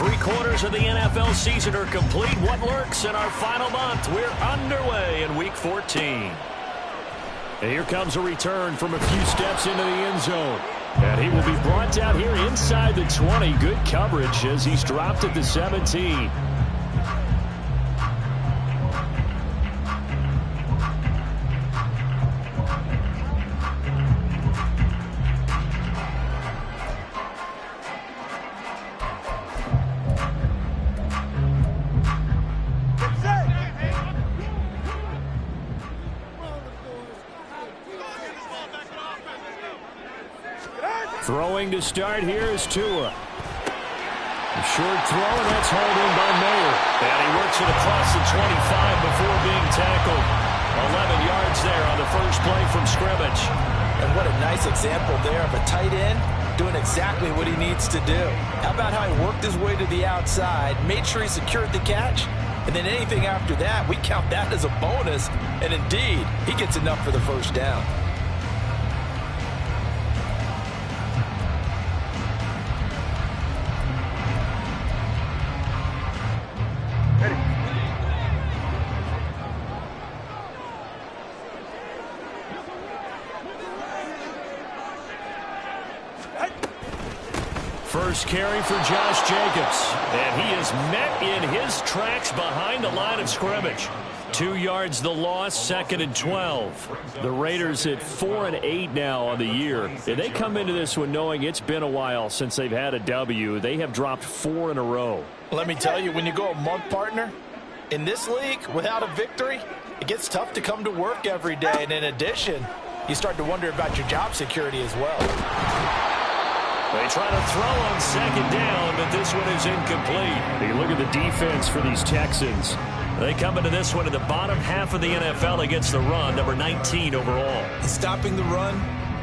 3/4 of the NFL season are complete. What lurks in our final month? We're underway in Week 14. And here comes a return from a few steps into the end zone. And he will be brought down here inside the 20. Good coverage as he's dropped at the 17. Throwing to start here is Tua. A short throw, and that's hauled in by Mayer. And he works it across the 25 before being tackled. 11 yards there on the first play from scrimmage. And what a nice example there of a tight end doing exactly what he needs to do. How about how he worked his way to the outside, made sure he secured the catch, and then anything after that, we count that as a bonus. And indeed, he gets enough for the first down. First carry for Josh Jacobs. And he is met in his tracks behind the line of scrimmage. 2 yards the loss, 2nd and 12. The Raiders at 4-8 now on the year. And they come into this one knowing it's been a while since they've had a W. They have dropped 4 in a row. Let me tell you, when you go a month, partner, in this league, without a victory, it gets tough to come to work every day. And in addition, you start to wonder about your job security as well. They try to throw on 2nd down, but this one is incomplete. You look at the defense for these Texans. They come into this one in the bottom half of the NFL against the run, number 19 overall. Stopping the run,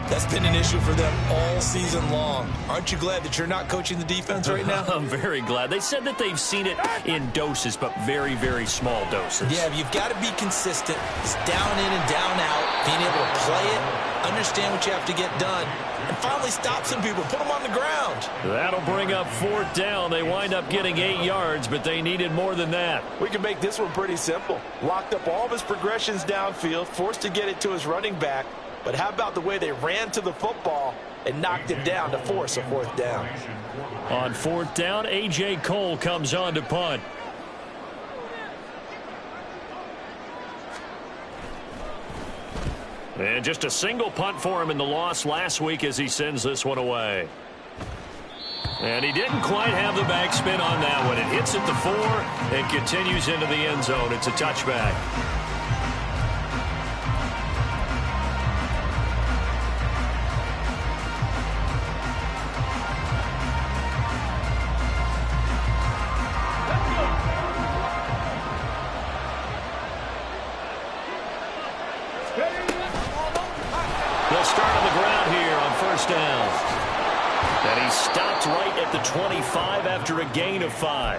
that's been an issue for them all season long. Aren't you glad that you're not coaching the defense right now? I'm very glad. They said that they've seen it in doses, but very, very small doses. Yeah, you've got to be consistent. It's down in and down out, being able to play it, understand what you have to get done, and finally stop some people, put them on the ground. That'll bring up 4th down. They wind up getting 8 yards, but they needed more than that. We can make this one pretty simple. Locked up all of his progressions downfield, forced to get it to his running back. But how about the way they ran to the football and knocked him down to force a 4th down? On 4th down, A.J. Cole comes on to punt. And just a single punt for him in the loss last week as he sends this one away. And he didn't quite have the backspin on that one. It hits at the 4 and continues into the end zone. It's a touchback. They'll start on the ground here on 1st down. And he stopped right at the 25 after a gain of 5.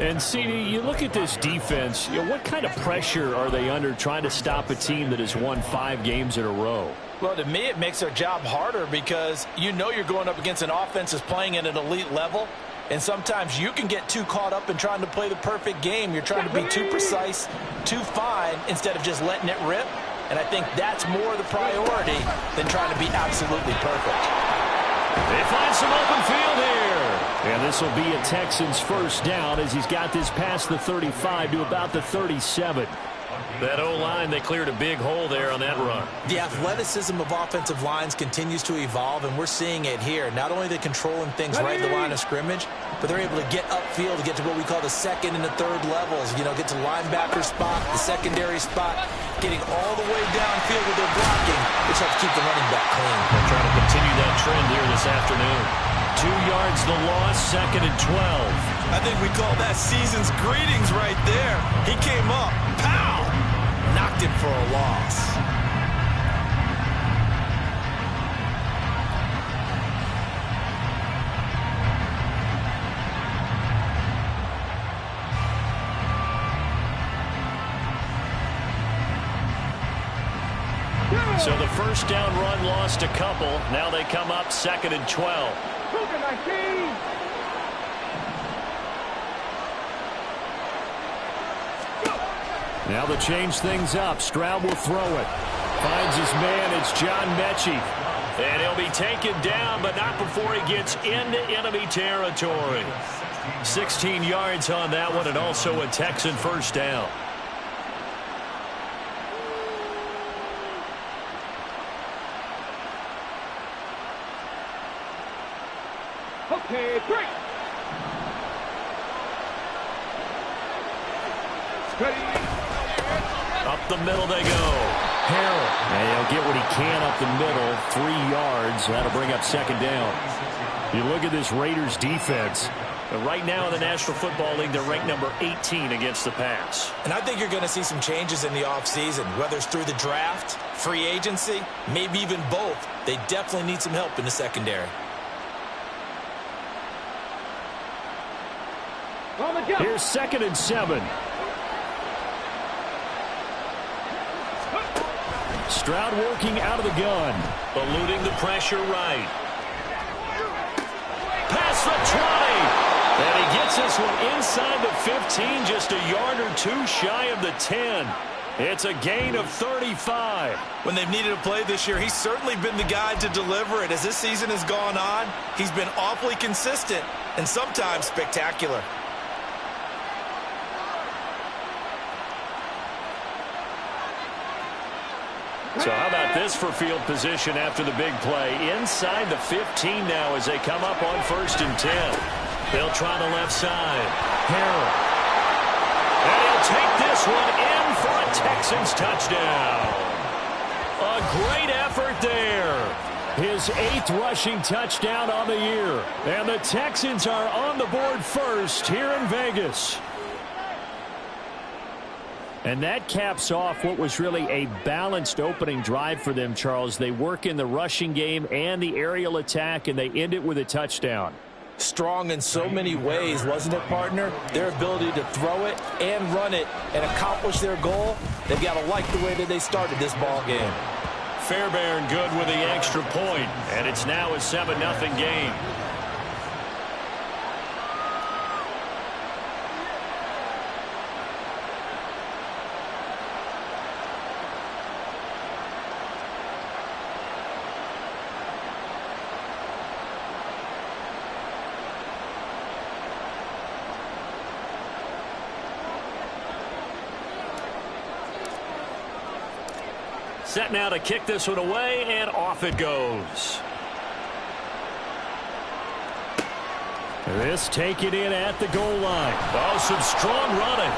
And, CD, you look at this defense, what kind of pressure are they under trying to stop a team that has won 5 games in a row? Well, to me, it makes their job harder because you know you're going up against an offense that's playing at an elite level. And sometimes you can get too caught up in trying to play the perfect game. You're trying to be too precise, too fine, instead of just letting it rip. And I think that's more the priority than trying to be absolutely perfect. They find some open field here. And this will be a Texans 1st down as he's got this past the 35 to about the 37. That O-line, they cleared a big hole there on that run. The athleticism of offensive lines continues to evolve, and we're seeing it here. Not only are they controlling things right at the line of scrimmage, but they're able to get upfield to get to what we call the 2nd and the 3rd levels. You know, get to the linebacker spot, the secondary spot, getting all the way downfield with their blocking, which helps keep the running back clean. They're trying to continue that trend here this afternoon. 2 yards the loss, 2nd and 12. I think we call that season's greetings right there. He came up, pow! Knocked him for a loss. So the 1st down run lost a couple. Now they come up 2nd and 12. Now they'll change things up. Stroud will throw it. Finds his man. It's John Mechie. And he'll be taken down, but not before he gets into enemy territory. 16 yards on that one, and also a Texan first down. Okay, break. Steady. Up the middle they go. Harrell. And he'll get what he can up the middle. 3 yards. That'll bring up second down. You look at this Raiders defense. Right now in the National Football League, they're ranked number 18 against the pass. And I think you're going to see some changes in the offseason, whether it's through the draft, free agency, maybe even both. They definitely need some help in the secondary. Here's 2nd and 7. Stroud working out of the gun. Eluding the pressure right. Past the 20. And he gets this one inside the 15, just a yard or two shy of the 10. It's a gain of 35. When they've needed a play this year, he's certainly been the guy to deliver it. As this season has gone on, he's been awfully consistent and sometimes spectacular. So how about this for field position after the big play? Inside the 15 now as they come up on 1st and 10. They'll try the left side. Harrell. And he'll take this one in for a Texans touchdown. A great effort there. His 8th rushing touchdown on the year. And the Texans are on the board first here in Vegas. And that caps off what was really a balanced opening drive for them, Charles. They work in the rushing game and the aerial attack, and they end it with a touchdown. Strong in so many ways, wasn't it, partner? Their ability to throw it and run it and accomplish their goal, they've got to like the way that they started this ball game. Fairbairn good with the extra point, and it's now a 7-0 game. Set now to kick this one away, and off it goes. This taken in at the goal line. Oh, some strong running.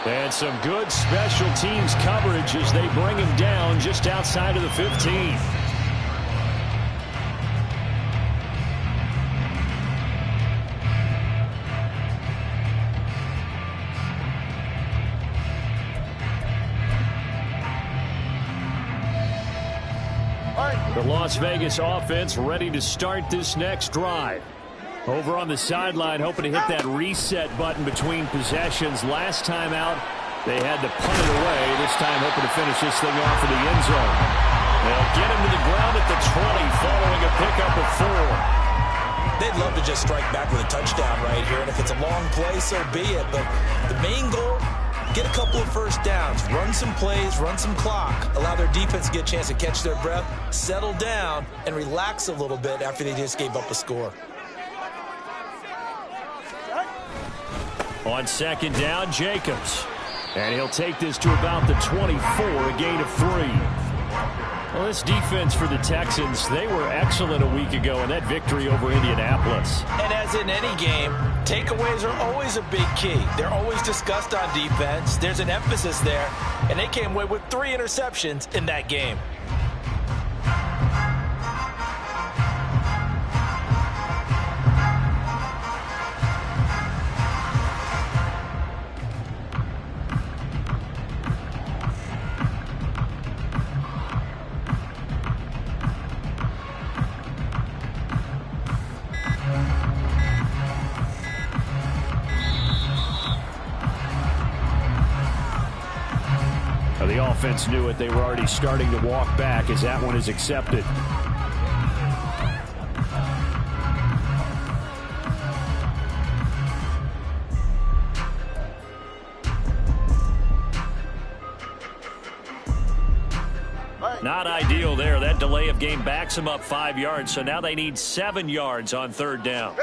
And some good special teams coverage as they bring him down just outside of the 15. The Las Vegas offense ready to start this next drive. Over on the sideline, hoping to hit that reset button between possessions. Last time out, they had to punt it away. This time, hoping to finish this thing off in the end zone. They'll get him to the ground at the 20, following a pickup of 4. They'd love to just strike back with a touchdown right here, and if it's a long play, so be it. But the main goal, get a couple of first downs, run some plays, run some clock, allow their defense to get a chance to catch their breath, settle down, and relax a little bit after they just gave up a score. On 2nd down, Jacobs. And he'll take this to about the 24, a gain of 3. Well, this defense for the Texans, they were excellent a week ago in that victory over Indianapolis. And as in any game, takeaways are always a big key. They're always discussed on defense. There's an emphasis there, and they came away with 3 interceptions in that game. The offense knew it. They were already starting to walk back as that one is accepted. Not ideal there. That delay of game backs them up 5 yards, so now they need 7 yards on third down.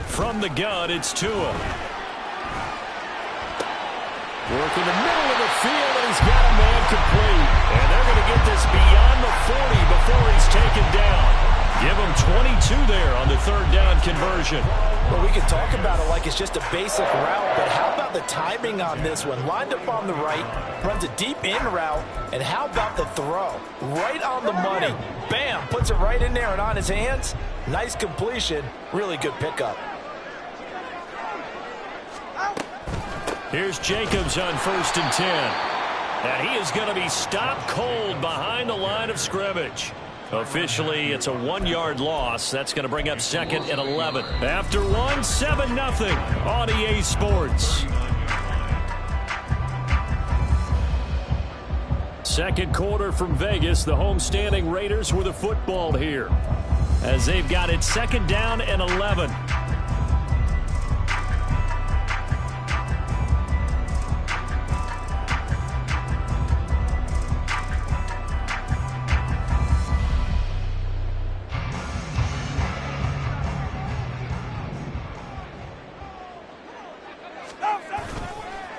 From the gun, it's Tua. Working the middle of the field, and he's got a man complete. And they're going to get this beyond the 40 before he's taken down. Give him 22 there on the third down conversion. Well, we can talk about it like it's just a basic route, but how about the timing on this one? Lined up on the right, runs a deep in route, and how about the throw? Right on the money. Bam, puts it right in there and on his hands. Nice completion, really good pickup. Here's Jacobs on 1st and 10. And he is going to be stopped cold behind the line of scrimmage. Officially, it's a 1-yard loss. That's going to bring up 2nd and 11. After 7-0 on EA Sports. Second quarter from Vegas. The homestanding Raiders with a football here, as they've got it 2nd down and 11.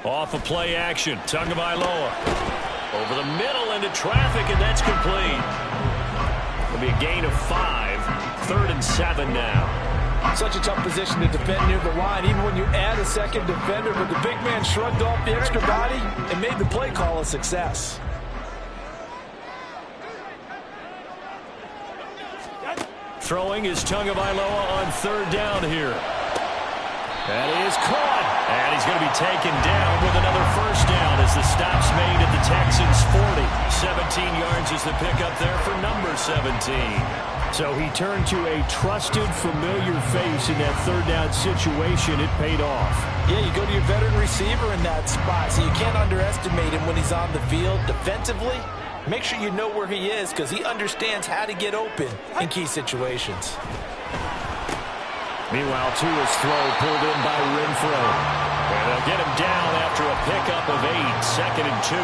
Off of play action, Tagovailoa over the middle into traffic, and that's complete. It'll be a gain of 5, 3rd and 7 now. Such a tough position to defend near the line, even when you add a second defender, but the big man shrugged off the extra body and made the play call a success. Throwing is Tagovailoa on 3rd down here. That is caught, and he's going to be taken down with another 1st down as the stop's made at the Texans' 40. 17 yards is the pickup there for number 17. So he turned to a trusted, familiar face in that 3rd down situation. It paid off. Yeah, you go to your veteran receiver in that spot, so you can't underestimate him when he's on the field. Defensively, make sure you know where he is because he understands how to get open in key situations. Meanwhile, Tua's throw pulled in by Renfro. And they'll get him down after a pickup of 8, 2nd and 2.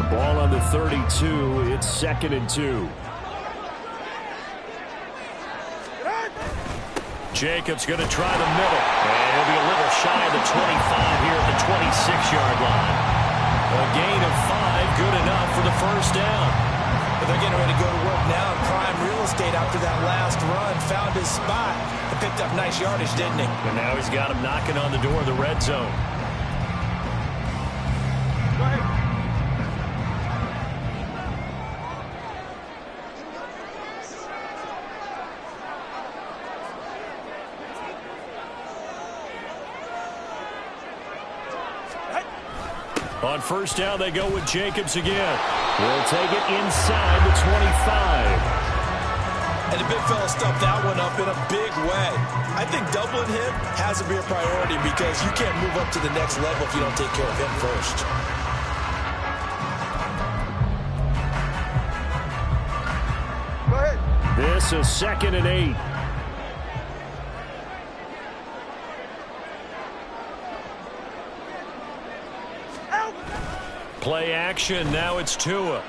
Ball on the 32. It's 2nd and 2. Jacobs going to try the middle. And he'll be a little shy of the 25 here at the 26-yard line. A gain of 5, good enough for the 1st down. But they're getting ready to go to work now in prime real estate after that last run. Found his spot and picked up nice yardage, didn't he? And now he's got him knocking on the door of the red zone. On 1st down, they go with Jacobs again. We'll take it inside the 25. And the big fella stuffed that one up in a big way. I think doubling him has to be a priority because you can't move up to the next level if you don't take care of him first. This is 2nd and 8. Play action. Now it's Tua.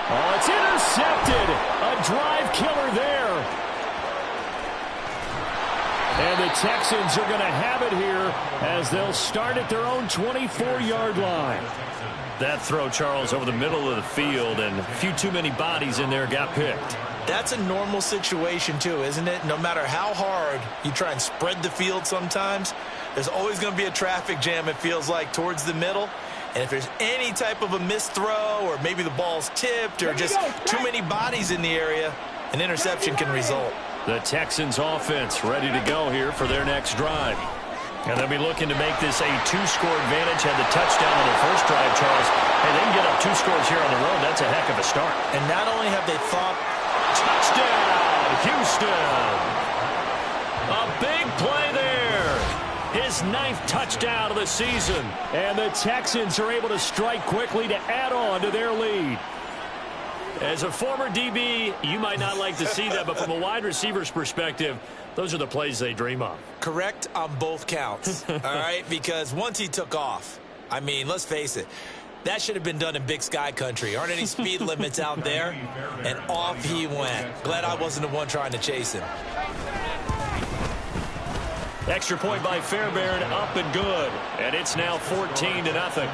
Oh, it's intercepted. A drive killer there. And the Texans are going to have it here as they'll start at their own 24-yard line. That throw, Charles, over the middle of the field, and a few too many bodies in there got picked. That's a normal situation, too, isn't it? No matter how hard you try and spread the field sometimes, there's always going to be a traffic jam, it feels like, towards the middle. And if there's any type of a missed throw or maybe the ball's tipped or just too many bodies in the area, an interception can result. The Texans offense ready to go here for their next drive. And they'll be looking to make this a 2-score advantage. Had the touchdown on their first drive, Charles. Hey, they can get up 2 scores here on the road. That's a heck of a start. And not only have they thought, touchdown, Houston. A big play there. his 9th touchdown of the season. And the Texans are able to strike quickly to add on to their lead. As a former DB, you might not like to see that, but from a wide receiver's perspective, those are the plays they dream of. Correct on both counts, all right? Because once he took off, I mean, let's face it, that should have been done in Big Sky country. Aren't any speed limits out there? And off he went. Glad I wasn't the one trying to chase him. Extra point by Fairbairn, up and good. And it's now 14-0.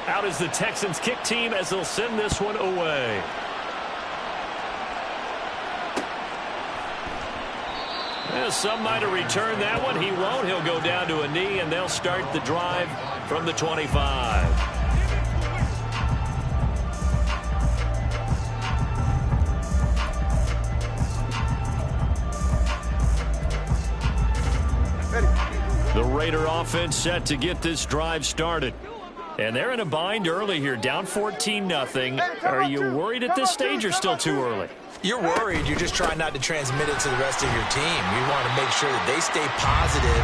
Out is the Texans kick team as they'll send this one away. Some might have returned that one. He won't. He'll go down to a knee, and they'll start the drive from the 25. The Raider offense set to get this drive started. And they're in a bind early here, down 14-0. Are you worried at this stage or still too early? You're worried. You're just trying not to transmit it to the rest of your team. You want to make sure that they stay positive.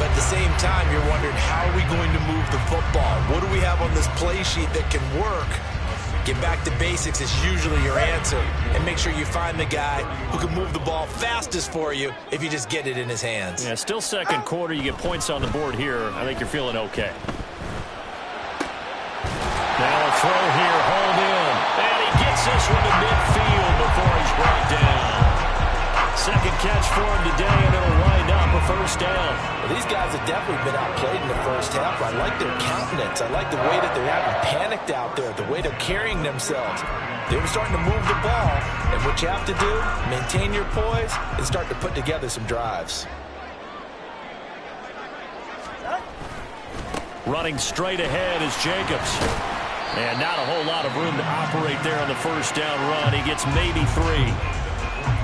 But at the same time, you're wondering, how are we going to move the football? What do we have on this play sheet that can work? Get back to basics is usually your answer. And make sure you find the guy who can move the ball fastest for you if you just get it in his hands. Yeah, still second quarter. You get points on the board here. I think you're feeling okay. Now a throw here, hauled in. And he gets this one to midfield before he's brought down. Second catch for him today, and it'll wind up a first down. Well, these guys have definitely been outplayed in the first half. I like their countenance. I like the way that they're having panicked out there, the way they're carrying themselves. They were starting to move the ball, and what you have to do, maintain your poise and start to put together some drives. Running straight ahead is Jacobs. And not a whole lot of room to operate there on the first down run. He gets maybe 3.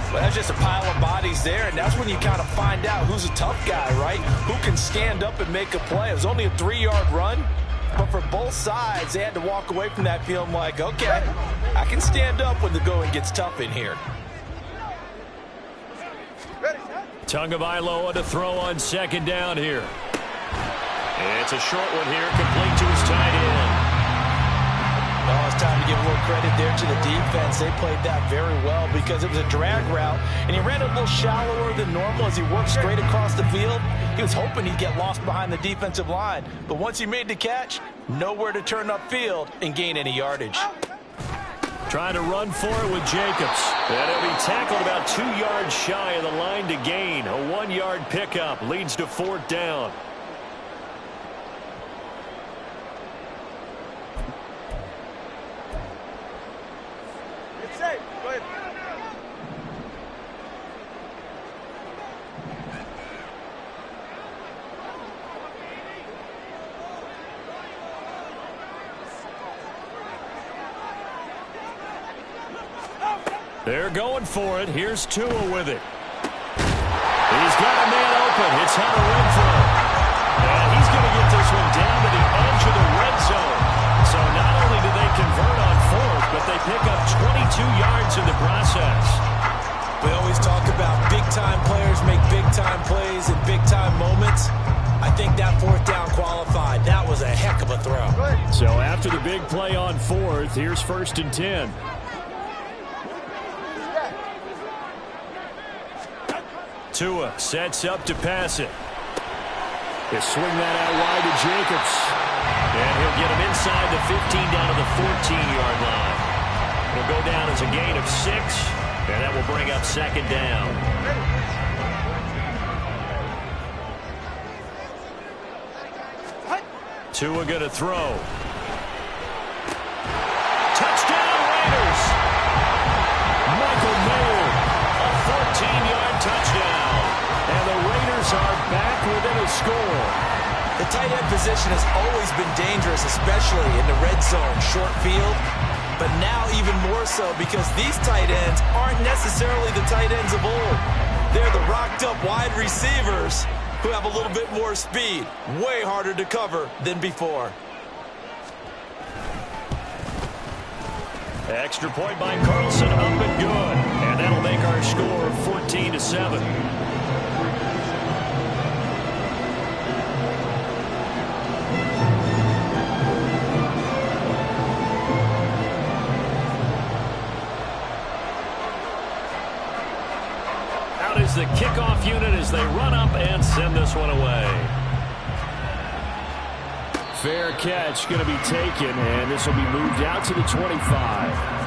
Well, that's just a pile of bodies there, and that's when you kind of find out who's a tough guy, right? Who can stand up and make a play. It was only a 3-yard run, but for both sides, they had to walk away from that feeling like, okay, I can stand up when the going gets tough in here. Tagovailoa to throw on second down here. It's a short one here, complete to his tight end. Oh, it's time to give a little credit there to the defense. They played that very well because it was a drag route, and he ran a little shallower than normal as he worked straight across the field. He was hoping he'd get lost behind the defensive line, but once he made the catch, nowhere to turn upfield and gain any yardage. Trying to run for it with Jacobs. And he'll be tackled about 2 yards shy of the line to gain. A 1-yard pickup leads to 4th down. They're going for it. Here's Tua with it. He's got a man open. It's Hunter Renfrow. And he's going to get this one down to the edge of the red zone. So not only do they convert on 4th, but they pick up 22 yards in the process. We always talk about big-time players make big-time plays in big-time moments. I think that 4th down qualified. That was a heck of a throw. So after the big play on 4th, here's 1st and 10. Tua sets up to pass it. He'll swing that out wide to Jacobs. And he'll get him inside the 15 down to the 14-yard line. It'll go down as a gain of 6, and that will bring up 2nd down. Tua going to throw. Touchdown Raiders! Michael Mayer, a 14-yard touchdown. And the Raiders are back within a score. The tight end position has always been dangerous, especially in the red zone, short field. But now even more so because these tight ends aren't necessarily the tight ends of old. They're the rocked-up wide receivers who have a little bit more speed. Way harder to cover than before. Extra point by Carlson, up and good. And that'll make our score 14-7. Out is the kickoff unit as they run up and send this one away. Fair catch going to be taken, and this will be moved out to the 25.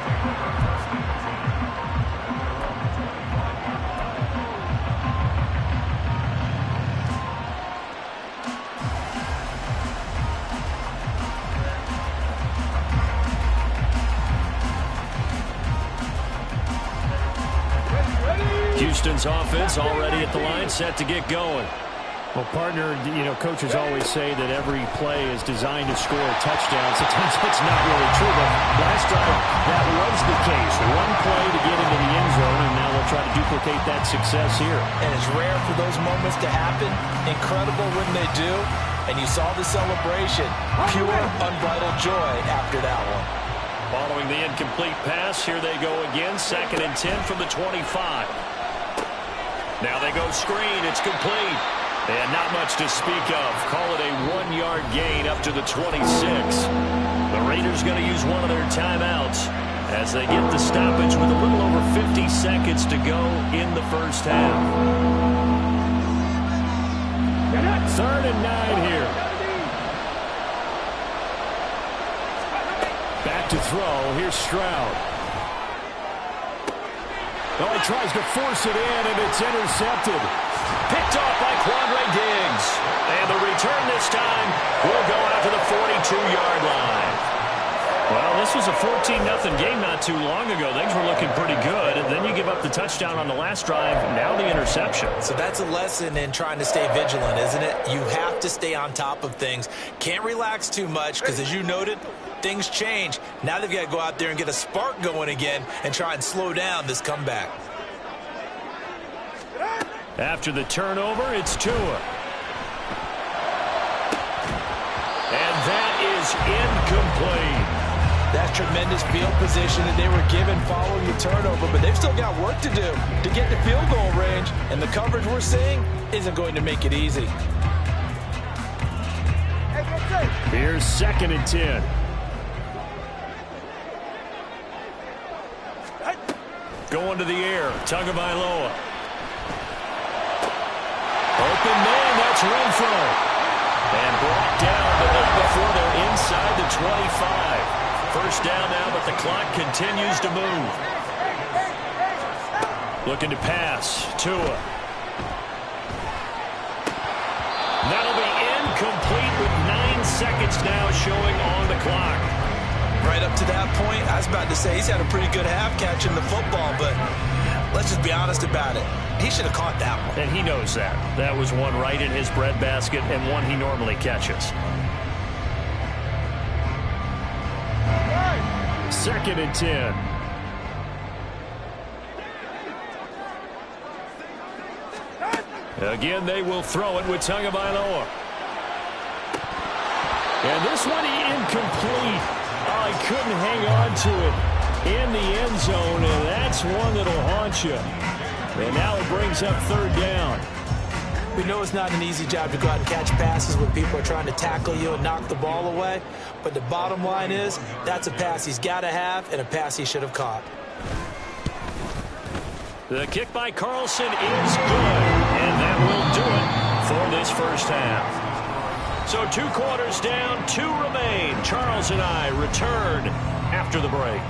Houston's offense already at the line, set to get going. Well, partner, coaches always say that every play is designed to score a touchdown. Sometimes that's not really true, but last time that was the case. One play to get into the end zone, and now they'll try to duplicate that success here. And it's rare for those moments to happen. Incredible when they do. And you saw the celebration. Pure, unbridled joy after that one. Following the incomplete pass, here they go again. 2nd and 10 from the 25. Now they go screen. It's complete. And not much to speak of. Call it a 1-yard gain up to the 26. The Raiders going to use one of their timeouts as they get the stoppage with a little over 50 seconds to go in the first half. 3rd and 9 here. Back to throw. Here's Stroud. Oh, he tries to force it in, and it's intercepted. Picked off by Quandre Diggs. And the return this time will go out to the 42-yard line. Well, this was a 14-0 game not too long ago. Things were looking pretty good. And then you give up the touchdown on the last drive. Now the interception. So that's a lesson in trying to stay vigilant, isn't it? You have to stay on top of things. Can't relax too much because, as you noted, things change. Now they've got to go out there and get a spark going again and try and slow down this comeback. After the turnover, it's Tua. And that is incomplete. That's tremendous field position that they were given following the turnover, but they've still got work to do to get the field goal range, and the coverage we're seeing isn't going to make it easy. Here's 2nd and 10. Going to the air, Tagovailoa. Open man, that's Renfro. And brought down, but not before they're inside the 25. First down now, but the clock continues to move. Looking to pass, Tua. That'll be incomplete with 9 seconds now showing on the clock. Right up to that point, I was about to say he's had a pretty good half catching the football, but let's just be honest about it. He should have caught that one. And he knows that. That was one right in his breadbasket and one he normally catches. 2nd and 10. Again, they will throw it with Tagovailoa. And this one incomplete. Oh, he couldn't hang on to it in the end zone, and that's one that'll haunt you. And now it brings up 3rd down. We know it's not an easy job to go out and catch passes when people are trying to tackle you and knock the ball away. But the bottom line is, that's a pass he's got to have and a pass he should have caught. The kick by Carlson is good, and that will do it for this first half. So 2 quarters down, 2 remain. Charles and I return after the break.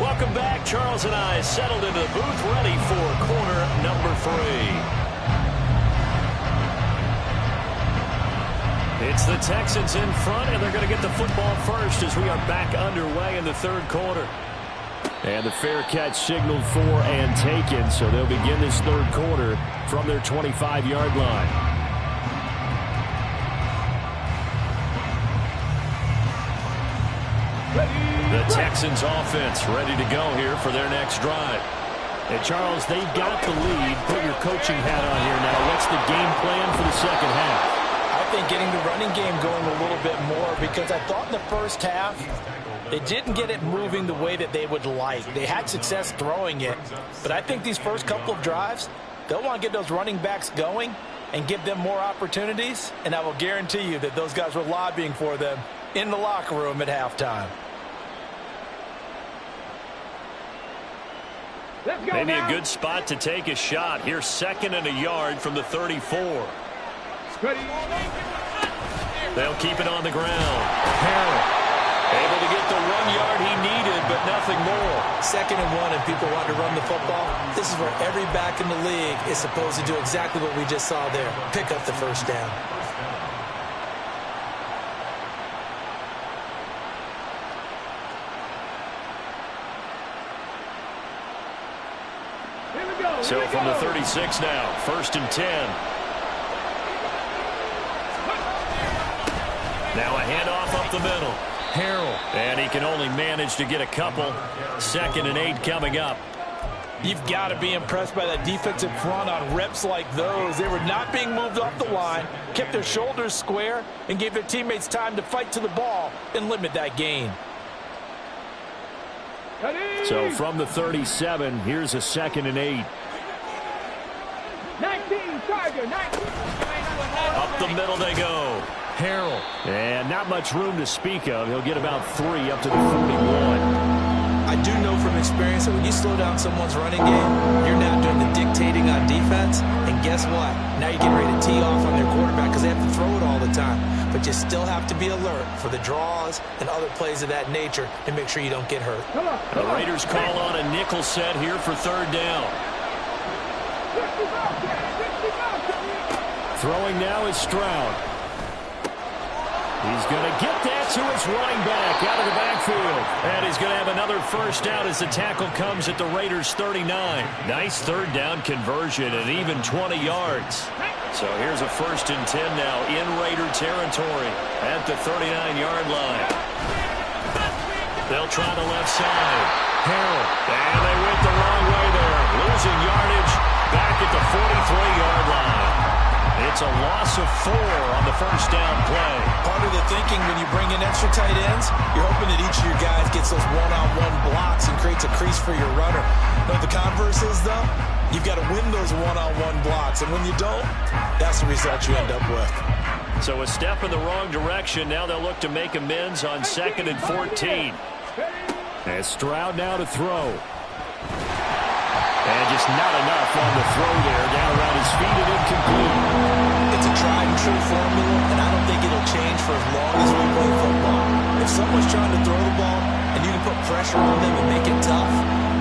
Welcome back. Charles and I settled into the booth, ready for quarter number 3. It's the Texans in front, and they're going to get the football first as we are back underway in the 3rd quarter. And the fair catch signaled for and taken, so they'll begin this 3rd quarter from their 25-yard line. The Texans offense ready to go here for their next drive. And Charles, they've got the lead. Put your coaching hat on here now. What's the game plan for the second half? I think getting the running game going a little bit more, because I thought in the first half they didn't get it moving the way that they would like. They had success throwing it, but I think these first couple of drives, they'll want to get those running backs going and give them more opportunities, and I will guarantee you that those guys were lobbying for them in the locker room at halftime. Maybe a good spot to take a shot. Here's 2nd and a yard from the 34. They'll keep it on the ground. Harrell able to get the 1 yard he needed, but nothing more. 2nd and 1, and people want to run the football. This is where every back in the league is supposed to do exactly what we just saw there. Pick up the first down. So from the 36 now, 1st and 10. Now a handoff up the middle. Harrell. And he can only manage to get a couple. 2nd and 8 coming up. You've got to be impressed by that defensive front on reps like those. They were not being moved off the line, kept their shoulders square, and gave their teammates time to fight to the ball and limit that gain. So from the 37, here's a 2nd and 8. 19, Charger, 19. Up the middle they go. Harrell. And not much room to speak of. He'll get about 3 up to the 41. I do know from experience that when you slow down someone's running game, you're now doing the dictating on defense. And guess what? Now you're getting ready to tee off on their quarterback because they have to throw it all the time. But you still have to be alert for the draws and other plays of that nature to make sure you don't get hurt. The Raiders call on a nickel set here for 3rd down. Throwing now is Stroud. He's going to get that to his running back out of the backfield. And he's going to have another first down as the tackle comes at the Raiders' 39. Nice 3rd down conversion and even 20 yards. So here's a 1st and 10 now in Raider territory at the 39-yard line. They'll try the left side. Harrell. And they went the wrong way there. Losing yardage back at the 43-yard line. It's a loss of 4 on the first down play. Part of the thinking when you bring in extra tight ends, you're hoping that each of your guys gets those one-on-one blocks and creates a crease for your runner. But the converse is, though, you've got to win those one-on-one blocks. And when you don't, that's the result you end up with. So a step in the wrong direction. Now they'll look to make amends on 2nd and 14. And Stroud now to throw. And just not enough on the throw there. Down around his feet and incomplete. It's a tried and true formula, and I don't think it'll change for as long as we play football. If someone's trying to throw the ball and you can put pressure on them and make it tough,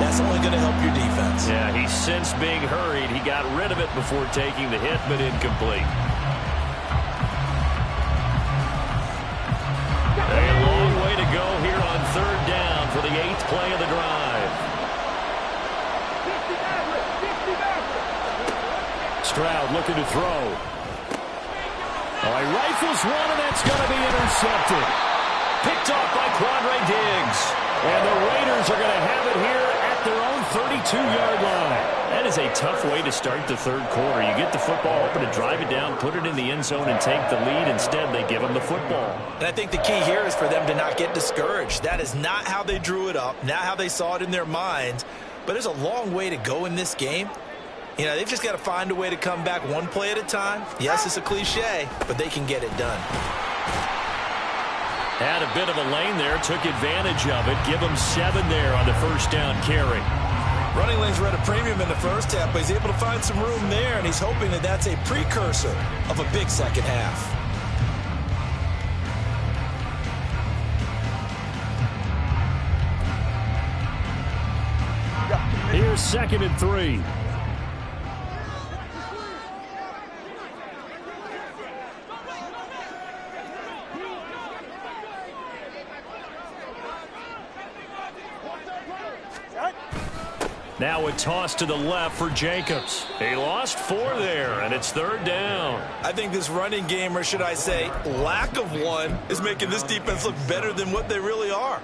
that's only going to help your defense. Yeah, he's since being hurried. He got rid of it before taking the hit, but incomplete. A long way to go here on 3rd down for the 8th play of the drive. Stroud looking to throw. Oh, he rifles one, and that's going to be intercepted. Picked off by Quandre Diggs. And the Raiders are going to have it here at their own 32-yard line. That is a tough way to start the 3rd quarter. You get the football open to drive it down, put it in the end zone, and take the lead. Instead, they give them the football. And I think the key here is for them to not get discouraged. That is not how they drew it up, not how they saw it in their minds. But there's a long way to go in this game. You know, they've just got to find a way to come back one play at a time. Yes, it's a cliche, but they can get it done. Had a bit of a lane there, took advantage of it. Give him 7 there on the first down carry. Running lanes were at a premium in the first half, but he's able to find some room there, and he's hoping that that's a precursor of a big second half. Here's 2nd and 3. Now a toss to the left for Jacobs. He lost 4 there, and it's 3rd down. I think this running game, or should I say lack of one, is making this defense look better than what they really are.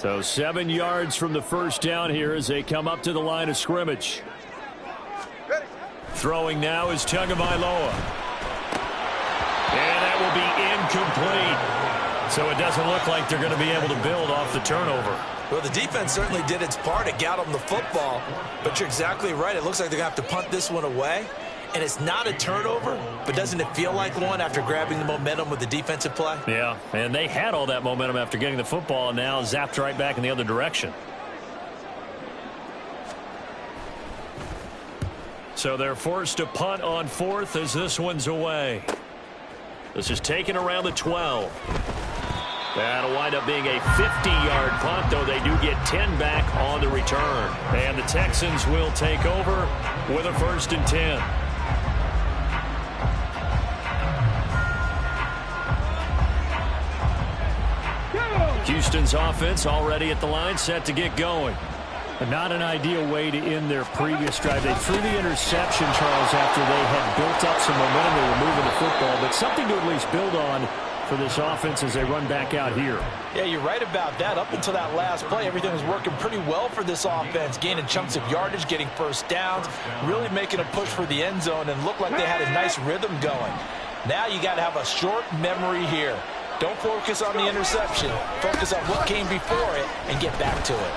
So 7 yards from the first down here as they come up to the line of scrimmage. Throwing now is Tagovailoa. And that will be incomplete. So it doesn't look like they're going to be able to build off the turnover. Well, the defense certainly did its part. It got them the football. But you're exactly right. It looks like they're going to have to punt this one away. And it's not a turnover, but doesn't it feel like one after grabbing the momentum with the defensive play? Yeah, and they had all that momentum after getting the football and now zapped right back in the other direction. So they're forced to punt on 4th as this one's away. This is taken around the 12. That'll wind up being a 50-yard punt, though they do get 10 back on the return. And the Texans will take over with a 1st and 10. Houston's offense already at the line, set to get going. Not an ideal way to end their previous drive. They threw the interception, Charles, after they had built up some momentum. They were moving the football, but something to at least build on for this offense as they run back out here. Yeah, you're right about that. Up until that last play, everything was working pretty well for this offense, gaining chunks of yardage, getting first downs, really making a push for the end zone, and looked like they had a nice rhythm going. Now you got to have a short memory here. Don't focus on the interception. Focus on what came before it and get back to it.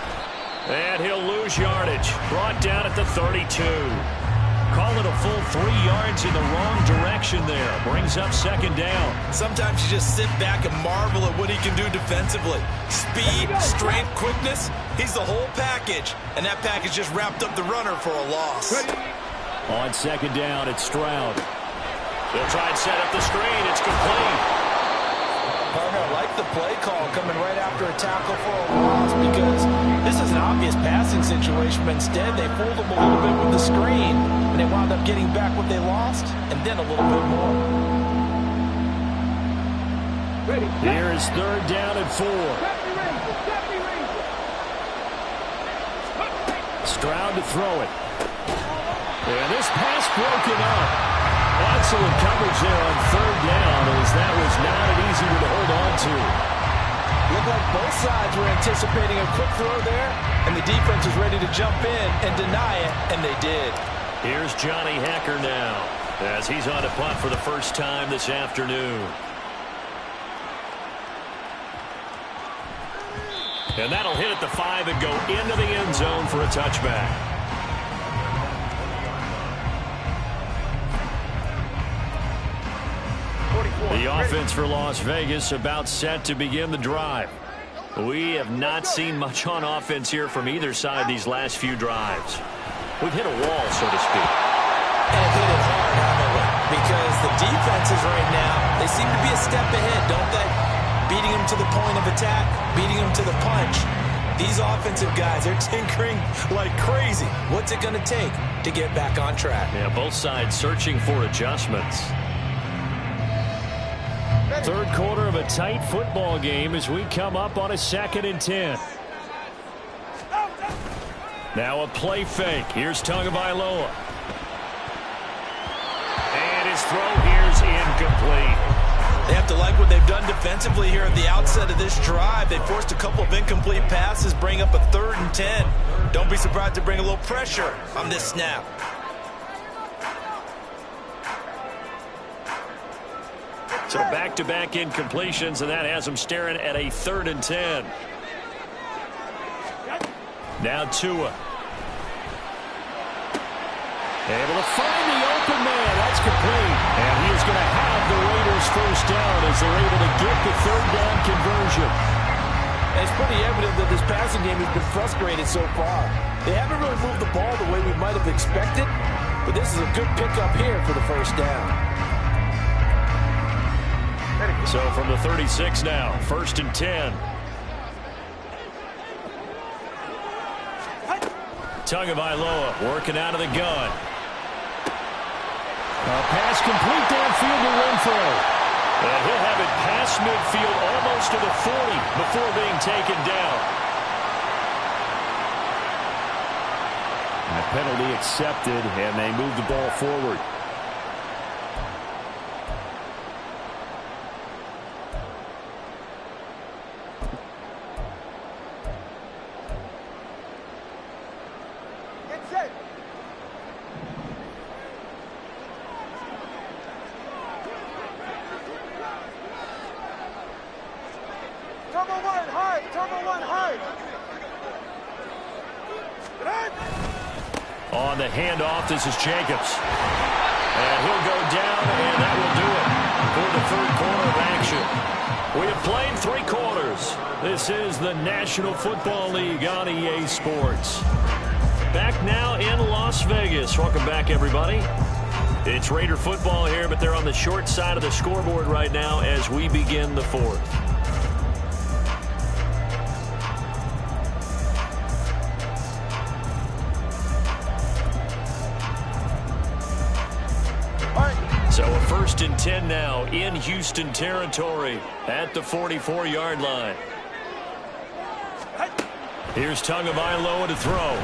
And he'll lose yardage. Brought down at the 32. Call it a full 3 yards in the wrong direction there. Brings up 2nd down. Sometimes you just sit back and marvel at what he can do defensively. Speed, strength, quickness. He's the whole package. And that package just wrapped up the runner for a loss. On 2nd down, it's Stroud. They'll try and set up the screen. It's complete. Partner, I like the play call coming right after a tackle for a loss because this is an obvious passing situation, but instead they fooled them a little bit with the screen, and they wound up getting back what they lost, and then a little bit more. Here is 3rd down and 4. Stroud to throw it. And this pass broken up. Excellent coverage there on 3rd down as that was not an easy one to hold on to. Looked like both sides were anticipating a quick throw there, and the defense was ready to jump in and deny it, and they did. Here's Johnny Hekker now as he's on to punt for the first time this afternoon. And that'll hit at the 5 and go into the end zone for a touchback. The offense for Las Vegas about set to begin the drive. We have not seen much on offense here from either side these last few drives. We've hit a wall, so to speak. And it hit it hard, haven't we? Because the defenses right now, they seem to be a step ahead, don't they? Beating them to the point of attack, beating them to the punch. These offensive guys, they're tinkering like crazy. What's it going to take to get back on track? Yeah, both sides searching for adjustments. 3rd quarter of a tight football game as we come up on a 2nd and 10. Now a play fake. Here's Tagovailoa. And his throw here's incomplete. They have to like what they've done defensively here at the outset of this drive. They forced a couple of incomplete passes, bring up a 3rd and 10. Don't be surprised to bring a little pressure on this snap. So back-to-back incompletions, and that has them staring at a 3rd and 10. Now Tua. Able to find the open man. That's complete. And he is going to have the Raiders first down as they're able to get the 3rd down conversion. And it's pretty evident that this passing game has been frustrated so far. They haven't really moved the ball the way we might have expected, but this is a good pickup here for the first down. So from the 36 now, 1st and 10. Tagovailoa working out of the gun. A pass complete downfield to Renfro. And he'll have it past midfield almost to the 40 before being taken down. That penalty accepted, and they move the ball forward. On the handoff, this is Jacobs. And he'll go down, and that will do it for the third quarter of action. We have played 3 quarters. This is the National Football League on EA Sports. Back now in Las Vegas. Welcome back, everybody. It's Raider football here, but they're on the short side of the scoreboard right now as we begin the fourth. So a 1st and 10 now in Houston territory at the 44-yard line. Here's Tagovailoa to throw.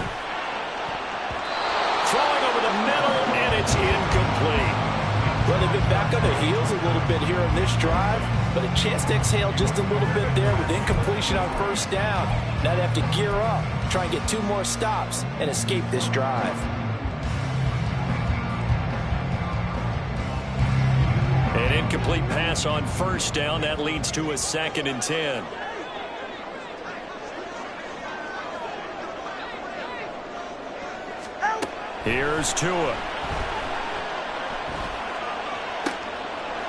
Throwing over the middle, and it's incomplete. Well, they've been back on their heels a little bit here on this drive, but a chance to exhale just a little bit there with incompletion on 1st down. Now they have to gear up, try and get 2 more stops, and escape this drive. An incomplete pass on 1st down. That leads to a 2nd and 10. Here's Tua.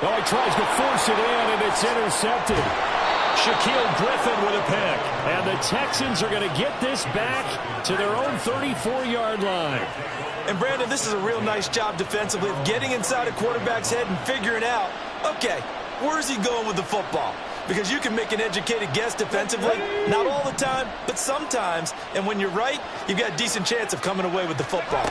Oh, he tries to force it in, and it's intercepted. Shaquill Griffin with a pick. And the Texans are going to get this back to their own 34-yard line. And, Brandon, this is a real nice job defensively of getting inside a quarterback's head and figuring out, okay, where's he going with the football? Because you can make an educated guess defensively, not all the time, but sometimes. And when you're right, you've got a decent chance of coming away with the football.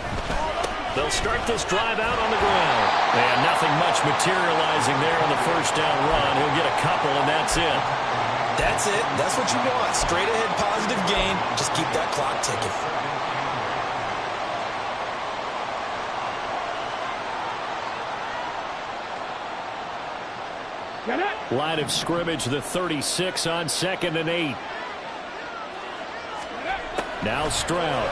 They'll start this drive out on the ground. And nothing much materializing there on the 1st down run. He'll get a couple, and that's it. That's it. That's what you want. Straight ahead positive gain. Just keep that clock ticking. Line of scrimmage, the 36 on 2nd and 8. Now Stroud.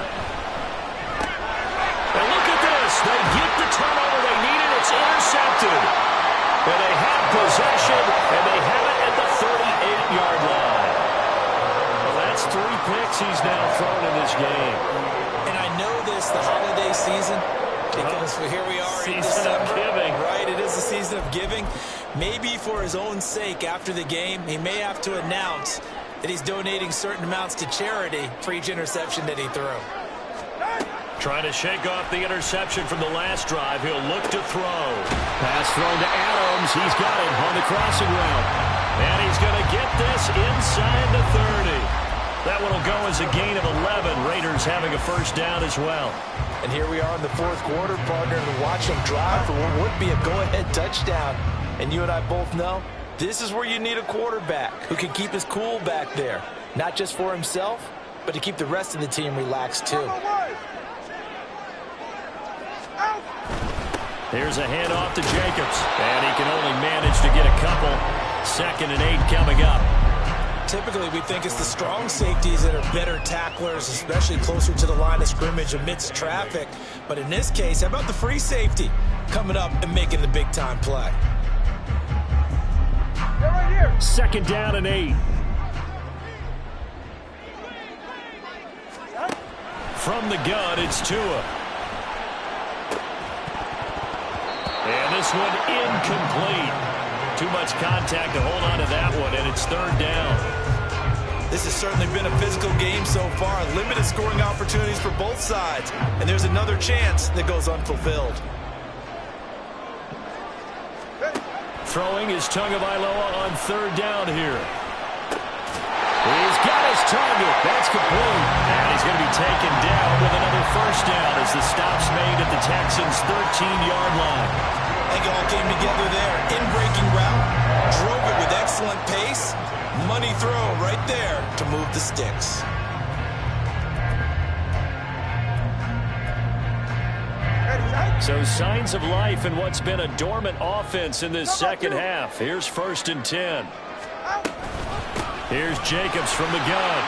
And look at this. They get the turnover they needed. It's intercepted. And they have possession, and they have it at the 38-yard line. Well, that's 3 picks he's now thrown in this game. And I know this, the holiday season, because here we are in Season of giving. Right, it is the season of giving. Maybe for his own sake after the game, he may have to announce that he's donating certain amounts to charity for each interception that he threw. Trying to shake off the interception from the last drive. He'll look to throw. Pass thrown to Adams. He's got it on the crossing route. And he's going to get this inside the 30. That one will go as a gain of 11. Raiders having a 1st down as well. And here we are in the 4th quarter, partner, to watch him drive for what would be a go-ahead touchdown. And you and I both know this is where you need a quarterback who can keep his cool back there. Not just for himself, but to keep the rest of the team relaxed too. Here's a handoff to Jacobs. And he can only manage to get a couple. 2nd and 8 coming up. Typically, we think it's the strong safeties that are better tacklers, especially closer to the line of scrimmage amidst traffic. But in this case, how about the free safety coming up and making the big-time play? 2nd down and 8. From the gun, it's Tua. And this one incomplete. Too much contact to hold on to that one, and it's 3rd down. This has certainly been a physical game so far. Limited scoring opportunities for both sides. And there's another chance that goes unfulfilled. Throwing is Tagovailoa on 3rd down here. He's got his target. That's complete. And he's going to be taken down with another 1st down as the stop's made at the Texans' 13-yard line. I think it all came together there. In-breaking route. Drove it with excellent pace. Money throw right there to move the sticks. So signs of life in what's been a dormant offense in this 2nd half. Here's 1st and 10. Here's Jacobs from the gun.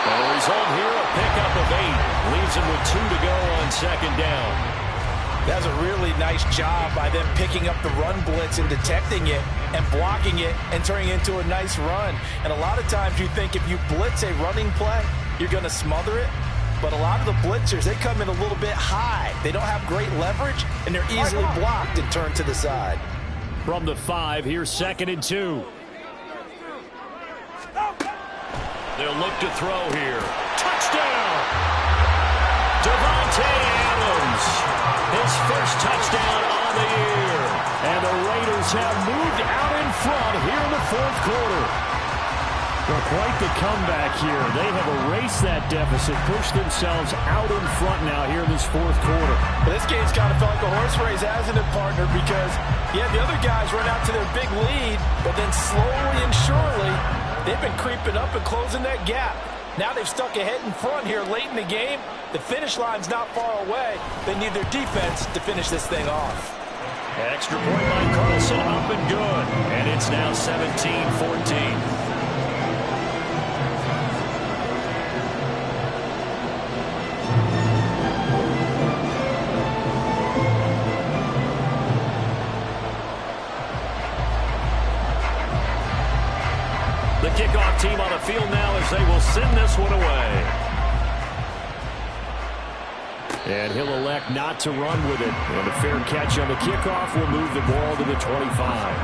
The result here, a pickup of 8. Leaves him with 2 to go on 2nd down. That's a really nice job by them picking up the run blitz and detecting it and blocking it and turning it into a nice run. And a lot of times you think if you blitz a running play, you're going to smother it. But a lot of the blitzers, they come in a little bit high. They don't have great leverage, and they're easily blocked and turned to the side. From the 5, here's 2nd and 2. They'll look to throw here. Touchdown! Davante Adams, his first touchdown on the year. And the Raiders have moved out in front here in the 4th quarter. Well, quite the comeback here. They have erased that deficit, pushed themselves out in front now here in this 4th quarter. But this game's kind of felt like a horse race, hasn't it, partner? Because, yeah, the other guys run out to their big lead, but then slowly and surely, they've been creeping up and closing that gap. Now they've stuck ahead in front here late in the game. The finish line's not far away. They need their defense to finish this thing off. Extra point by Carlson, up and good. And it's now 17-14. The kickoff team on the field now as they will send this one away. And he'll elect not to run with it. And a fair catch on the kickoff will move the ball to the 25.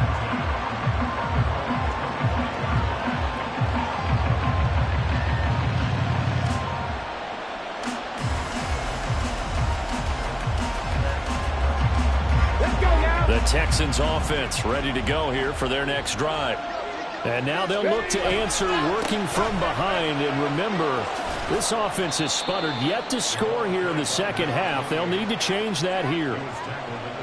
The Texans offense ready to go here for their next drive. And now they'll look to answer working from behind. And remember, this offense has sputtered yet to score here in the second half. They'll need to change that here.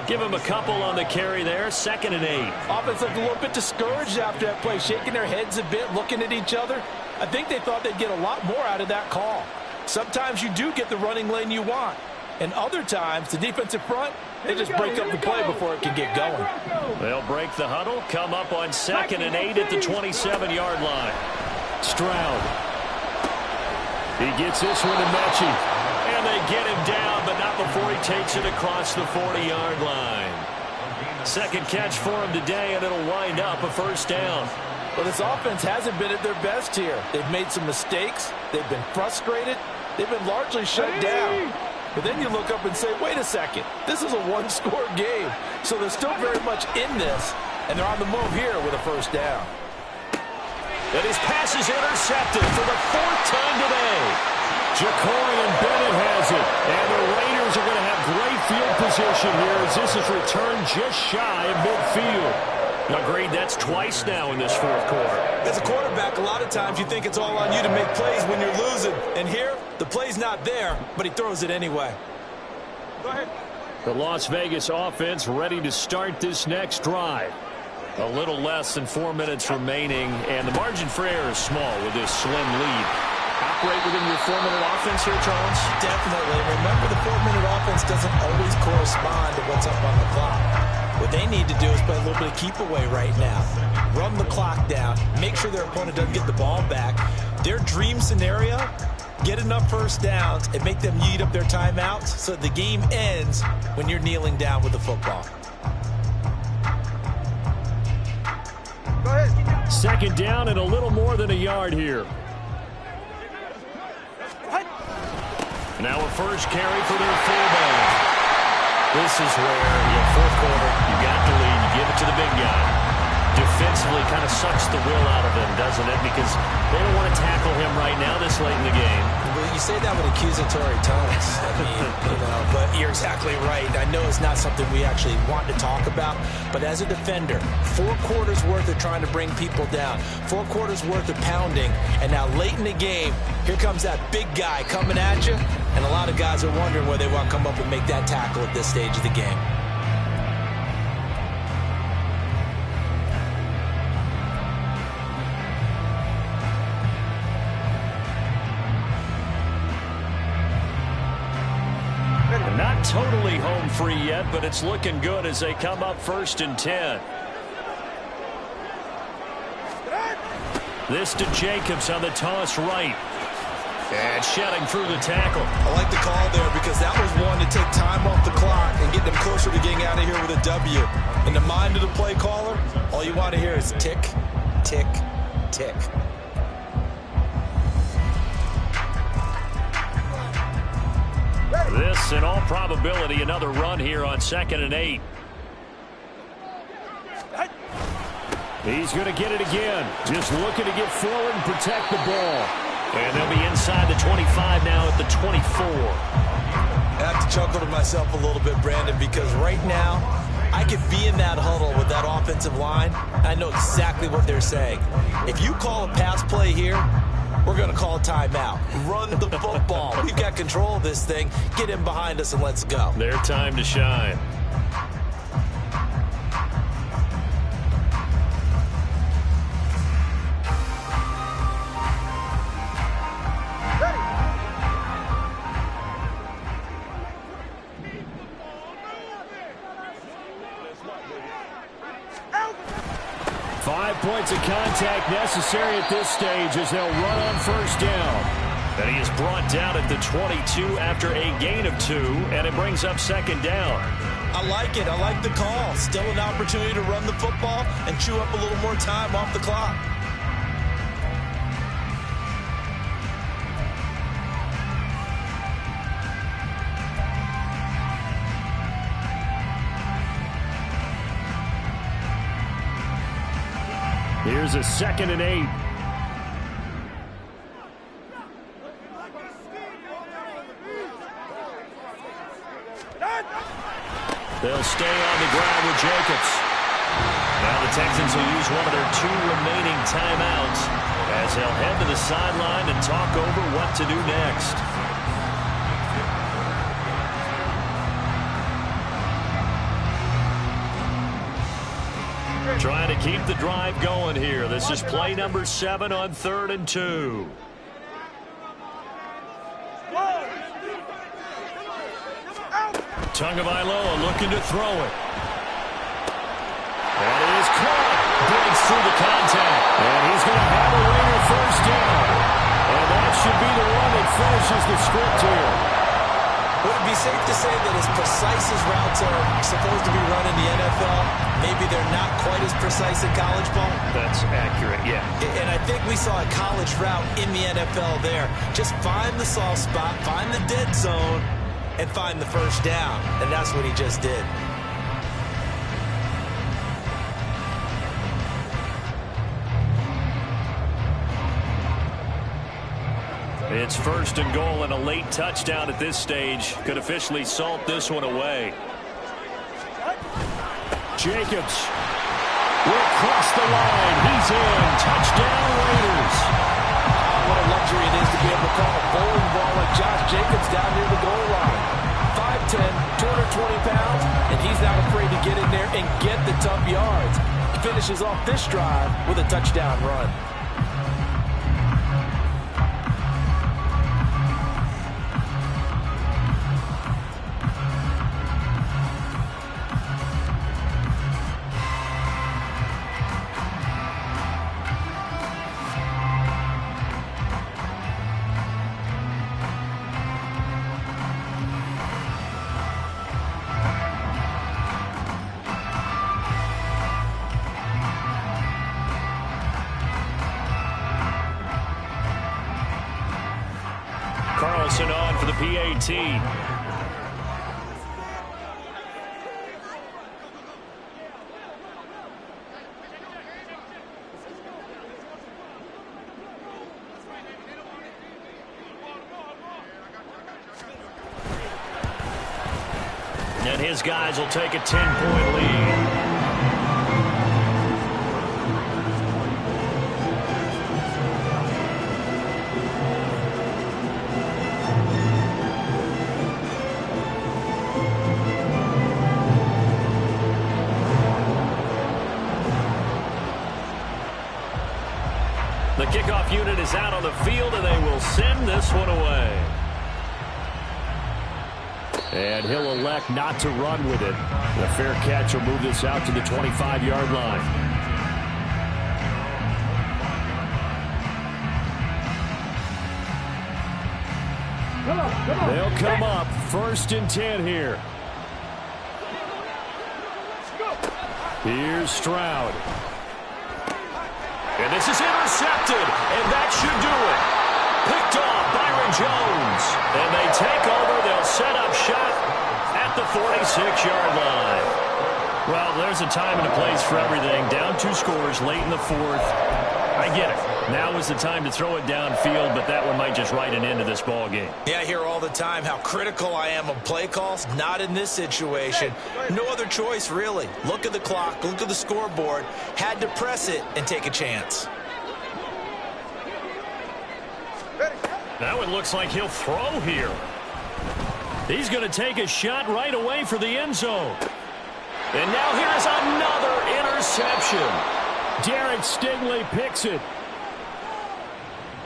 Give them a couple on the carry there. 2nd and 8. Offense looked a little bit discouraged after that play, shaking their heads a bit, looking at each other. I think they thought they'd get a lot more out of that call. Sometimes you do get the running lane you want. And other times, the defensive front, they just break up the play before it can get going. They'll break the huddle, come up on 2nd and 8 at the 27-yard line. Stroud. He gets this one to Mechie. And they get him down, but not before he takes it across the 40-yard line. Second catch for him today, and it'll wind up a first down. Well, this offense hasn't been at their best here. They've made some mistakes. They've been frustrated. They've been largely shut down. But then you look up and say, wait a second, this is a one-score game. So they're still very much in this, and they're on the move here with a first down. And his pass is intercepted for the 4th time today. Jacorian Bennett has it. And the Raiders are going to have great field position here as this is returned just shy of midfield. Agreed, that's twice now in this 4th quarter. As a quarterback, a lot of times you think it's all on you to make plays when you're losing. And here, the play's not there, but he throws it anyway. Go ahead. The Las Vegas offense ready to start this next drive. A little less than 4 minutes remaining, and the margin for error is small with this slim lead. Operate within your 4-minute offense here, Charles? Definitely. Remember, the 4-minute offense doesn't always correspond to what's up on the clock. What they need to do is play a little bit of keep away right now. Run the clock down. Make sure their opponent doesn't get the ball back. Their dream scenario, get enough first downs and make them eat up their timeouts so the game ends when you're kneeling down with the football. Go ahead. 2nd down and a little more than a yard here. Now a first carry for their fullback. This is where, 4th quarter, you got the lead, you give it to the big guy. Defensively kind of sucks the will out of him, doesn't it? Because they don't want to tackle him right now this late in the game. Well, you say that with accusatory tones. I mean, but you're exactly right. I know it's not something we actually want to talk about, but as a defender, 4 quarters worth of trying to bring people down, 4 quarters worth of pounding, and now late in the game, here comes that big guy coming at you, and a lot of guys are wondering where they want to come up and make that tackle at this stage of the game. Not totally home free yet, but it's looking good as they come up 1st and 10. This to Jacobs on the toss right. And shedding through the tackle. I like the call there because that was one to take time off the clock and get them closer to getting out of here with a W. In the mind of the play caller, all you want to hear is tick, tick, tick. This, in all probability, another run here on 2nd and 8. He's going to get it again. Just looking to get forward and protect the ball. And they'll be inside the 25 now at the 24. I have to chuckle to myself a little bit, Brandon, because right now I could be in that huddle with that offensive line. I know exactly what they're saying. If you call a pass play here, we're going to call a timeout. Run the football. We've got control of this thing. Get in behind us and let's go. Their time to shine. Ready. 5 points of contact necessary at this stage as they'll run on first down. And he is brought down at the 22 after a gain of 2, and it brings up 2nd down. I like it. I like the call. Still an opportunity to run the football and chew up a little more time off the clock. Here's a 2nd and 8. They'll stay on the ground with Jacobs. Now the Texans will use one of their 2 remaining timeouts as they'll head to the sideline and talk over what to do next. Trying to keep the drive going here. This is play number 7 on 3rd and 2. Tagovailoa looking to throw it. That is caught. Breaks through the contact. And he's going to have a Raider first down. And that should be the one that finishes the script here. Would it be safe to say that as precise as routes are supposed to be run in the NFL, maybe they're not quite as precise in college ball? That's accurate, yeah. And I think we saw a college route in the NFL there. Just find the soft spot, find the dead zone, and find the first down. And that's what he just did. It's 1st and goal, and a late touchdown at this stage could officially salt this one away. Jacobs will cross the line. He's in. Touchdown, Raiders. What a luxury it is to be able to call a bowling ball like Josh Jacobs down near the goal line. 5'10", 220 pounds, and he's not afraid to get in there and get the tough yards. He finishes off this drive with a touchdown run. Carlson on for the PAT. And his guys will take a 10-point lead. The kickoff unit is out on the field, and they will send this one away. And he'll elect not to run with it. The fair catch will move this out to the 25-yard line. They'll come up 1st and 10 here. Here's Stroud. And this is intercepted, and that should do it. Picked off Byron Jones. And they take over. They'll set up shop at the 46-yard line. Well, there's a time and a place for everything. Down 2 scores late in the 4th. I get it. Now is the time to throw it downfield, but that one might just write an end to this ball game. Yeah, I hear all the time how critical I am of play calls. Not in this situation. No other choice, really. Look at the clock. Look at the scoreboard. Had to press it and take a chance. Now it looks like he'll throw here. He's going to take a shot right away for the end zone. And now here's another interception. Derek Stingley picks it.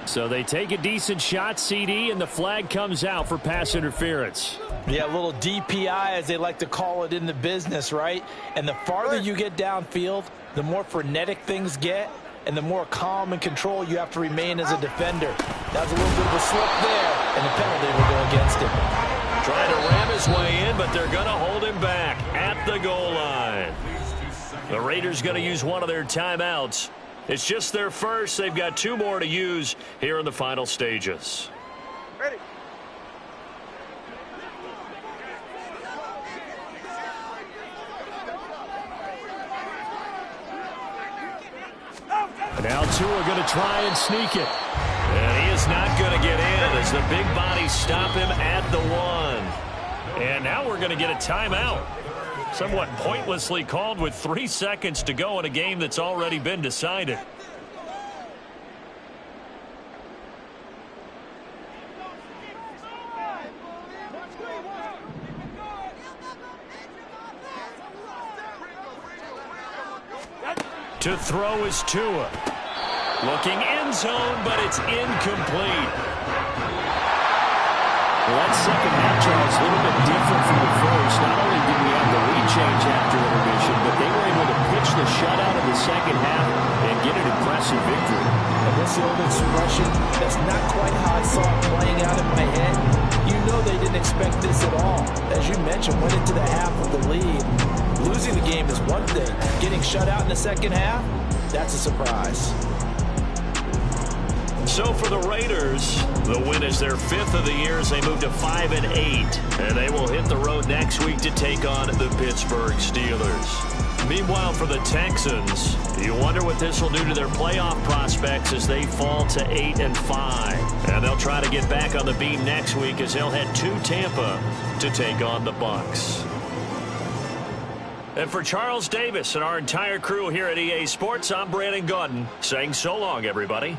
So they take a decent shot, CD, and the flag comes out for pass interference. Yeah, a little DPI, as they like to call it in the business, right? And the farther you get downfield, the more frenetic things get, and the more calm and control you have to remain as a defender. That was a little bit of a slip there, and the penalty will go against him. Trying to ram his way in, but they're going to hold him back at the goal line. The Raiders going to use one of their timeouts. It's just their first. They've got 2 more to use here in the final stages. Ready. Now Tua going to try and sneak it. And he is not going to get in as the big bodies stop him at the 1. And now we're going to get a timeout. Somewhat pointlessly called with 3 seconds to go in a game that's already been decided. To throw is Tua. Looking end zone, but it's incomplete. Well, that second half, Charles, a little bit different from the first. Not only did we have the lead change after intermission, but they were able to pitch the shutout in the second half and get an impressive victory. And what's the old expression? That's not quite how I saw it playing out in my head. You know they didn't expect this at all. As you mentioned, went into the half with the lead. Losing the game is one thing. Getting shut out in the second half, that's a surprise. So for the Raiders, the win is their 5th of the year as they move to 5-8. And they will hit the road next week to take on the Pittsburgh Steelers. Meanwhile, for the Texans, you wonder what this will do to their playoff prospects as they fall to 8-5. And they'll try to get back on the beam next week as they'll head to Tampa to take on the Bucs. And for Charles Davis and our entire crew here at EA Sports, I'm Brandon Gaudin saying so long, everybody.